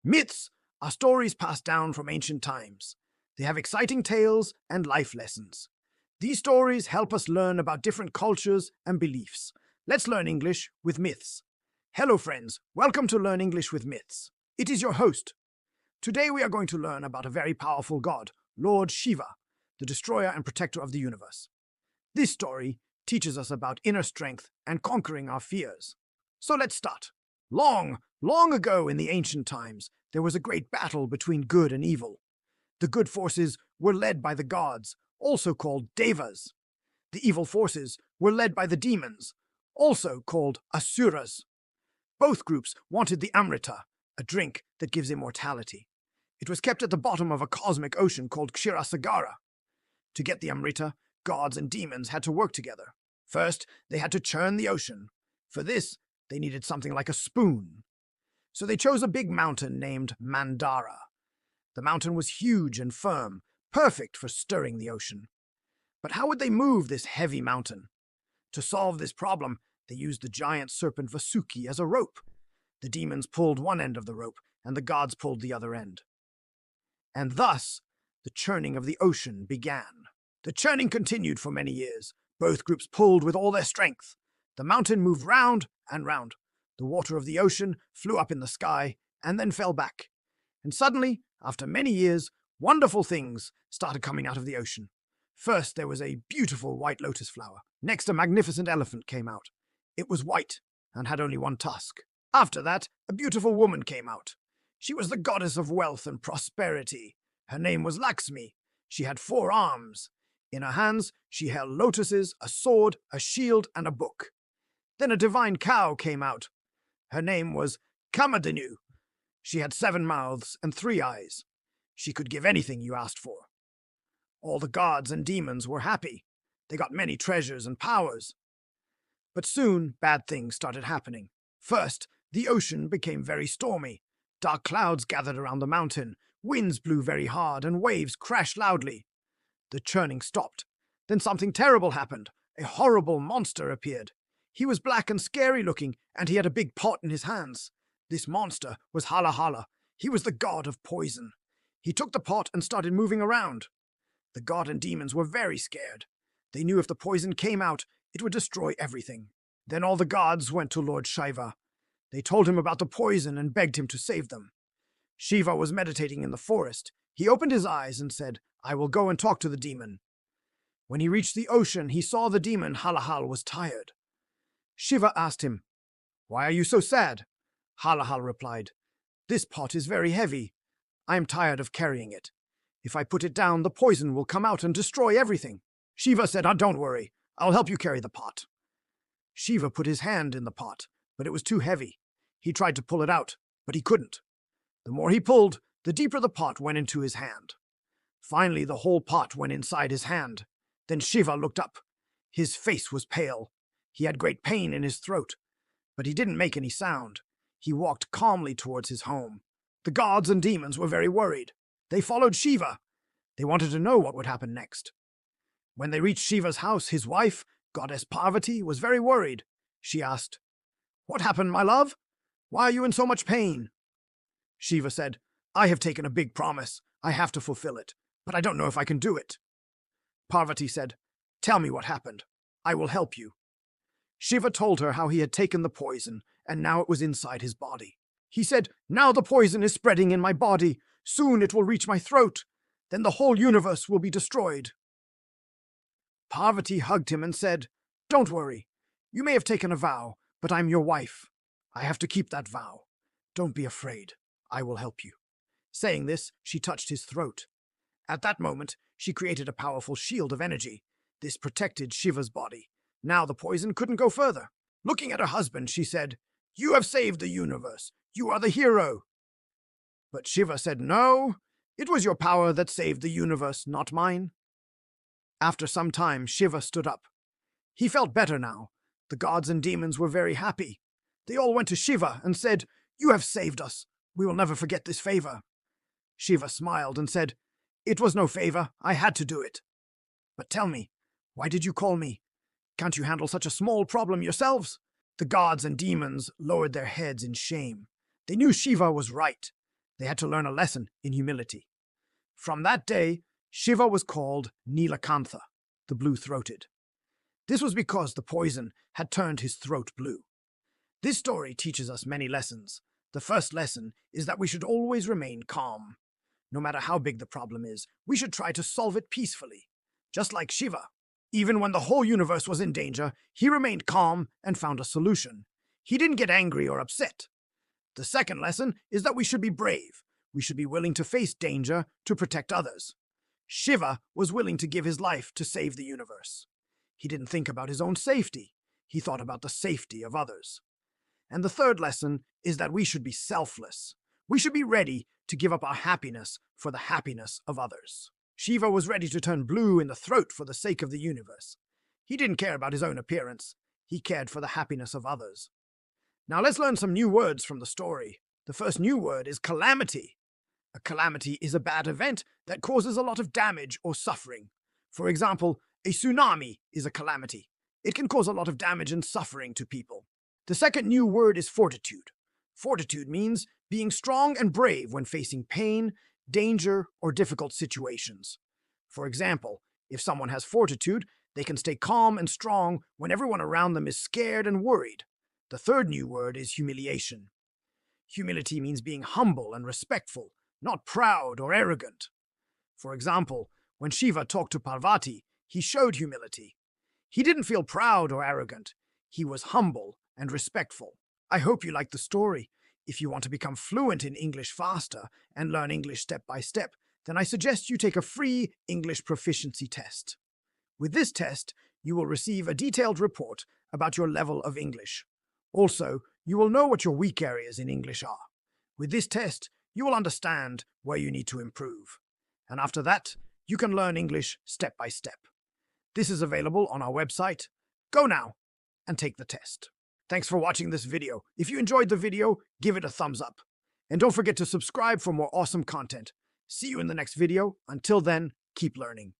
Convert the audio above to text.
Myths are stories passed down from ancient times. They have exciting tales and life lessons. These stories help us learn about different cultures and beliefs. Let's learn English with myths. Hello friends, welcome to Learn English with Myths. It is your host. Today we are going to learn about a very powerful god, Lord Shiva, the destroyer and protector of the universe. This story teaches us about inner strength and conquering our fears. So let's start. Long, long ago in the ancient times, there was a great battle between good and evil. The good forces were led by the gods, also called devas. The evil forces were led by the demons, also called asuras. Both groups wanted the amrita, a drink that gives immortality. It was kept at the bottom of a cosmic ocean called Kshirasagara. To get the amrita, gods and demons had to work together. First, they had to churn the ocean. For this, they needed something like a spoon. So they chose a big mountain named Mandara. The mountain was huge and firm, perfect for stirring the ocean. But how would they move this heavy mountain? To solve this problem, they used the giant serpent Vasuki as a rope. The demons pulled one end of the rope, and the gods pulled the other end. And thus, the churning of the ocean began. The churning continued for many years. Both groups pulled with all their strength. The mountain moved round and round. The water of the ocean flew up in the sky and then fell back. And suddenly, after many years, wonderful things started coming out of the ocean. First, there was a beautiful white lotus flower. Next, a magnificent elephant came out. It was white and had only one tusk. After that, a beautiful woman came out. She was the goddess of wealth and prosperity. Her name was Lakshmi. She had 4 arms. In her hands, she held lotuses, a sword, a shield, and a book. Then a divine cow came out. Her name was Kamadhenu. She had 7 mouths and 3 eyes. She could give anything you asked for. All the gods and demons were happy. They got many treasures and powers. But soon, bad things started happening. First, the ocean became very stormy. Dark clouds gathered around the mountain. Winds blew very hard, and waves crashed loudly. The churning stopped. Then something terrible happened. A horrible monster appeared. He was black and scary looking, and he had a big pot in his hands. This monster was Halahala. He was the god of poison. He took the pot and started moving around. The god and demons were very scared. They knew if the poison came out, it would destroy everything. Then all the gods went to Lord Shiva. They told him about the poison and begged him to save them. Shiva was meditating in the forest. He opened his eyes and said, "I will go and talk to the demon." When he reached the ocean, he saw the demon Halahala was tired. Shiva asked him, "Why are you so sad?" Halahala replied, "This pot is very heavy. I am tired of carrying it. If I put it down, the poison will come out and destroy everything." Shiva said, "Don't worry. I'll help you carry the pot." Shiva put his hand in the pot, but it was too heavy. He tried to pull it out, but he couldn't. The more he pulled, the deeper the pot went into his hand. Finally, the whole pot went inside his hand. Then Shiva looked up. His face was pale. He had great pain in his throat, but he didn't make any sound. He walked calmly towards his home. The gods and demons were very worried. They followed Shiva. They wanted to know what would happen next. When they reached Shiva's house, his wife, goddess Parvati, was very worried. She asked, "What happened, my love? Why are you in so much pain?" Shiva said, "I have taken a big promise. I have to fulfill it, but I don't know if I can do it." Parvati said, "Tell me what happened. I will help you." Shiva told her how he had taken the poison, and now it was inside his body. He said, "Now the poison is spreading in my body. Soon it will reach my throat. Then the whole universe will be destroyed." Parvati hugged him and said, "Don't worry. You may have taken a vow, but I'm your wife. I have to keep that vow. Don't be afraid. I will help you." Saying this, she touched his throat. At that moment, she created a powerful shield of energy. This protected Shiva's body. Now the poison couldn't go further. Looking at her husband, she said, "You have saved the universe. You are the hero." But Shiva said, "No, it was your power that saved the universe, not mine." After some time, Shiva stood up. He felt better now. The gods and demons were very happy. They all went to Shiva and said, "You have saved us. We will never forget this favor." Shiva smiled and said, "It was no favor. I had to do it. But tell me, why did you call me? Can't you handle such a small problem yourselves?" The gods and demons lowered their heads in shame. They knew Shiva was right. They had to learn a lesson in humility. From that day, Shiva was called Neelkantha, the blue-throated. This was because the poison had turned his throat blue. This story teaches us many lessons. The first lesson is that we should always remain calm. No matter how big the problem is, we should try to solve it peacefully. Just like Shiva. Even when the whole universe was in danger, he remained calm and found a solution. He didn't get angry or upset. The second lesson is that we should be brave. We should be willing to face danger to protect others. Shiva was willing to give his life to save the universe. He didn't think about his own safety. He thought about the safety of others. And the third lesson is that we should be selfless. We should be ready to give up our happiness for the happiness of others. Shiva was ready to turn blue in the throat for the sake of the universe. He didn't care about his own appearance. He cared for the happiness of others. Now let's learn some new words from the story. The first new word is calamity. A calamity is a bad event that causes a lot of damage or suffering. For example, a tsunami is a calamity. It can cause a lot of damage and suffering to people. The second new word is fortitude. Fortitude means being strong and brave when facing pain, danger, or difficult situations. For example, if someone has fortitude, they can stay calm and strong when everyone around them is scared and worried. The third new word is humiliation. Humility means being humble and respectful, not proud or arrogant. For example, when Shiva talked to Parvati, he showed humility. He didn't feel proud or arrogant. He was humble and respectful. I hope you liked the story. If you want to become fluent in English faster and learn English step by step, then I suggest you take a free English proficiency test. With this test, you will receive a detailed report about your level of English. Also, you will know what your weak areas in English are. With this test, you will understand where you need to improve. And after that, you can learn English step by step. This is available on our website. Go now and take the test. Thanks for watching this video. If you enjoyed the video, give it a thumbs up. And don't forget to subscribe for more awesome content. See you in the next video. Until then, keep learning.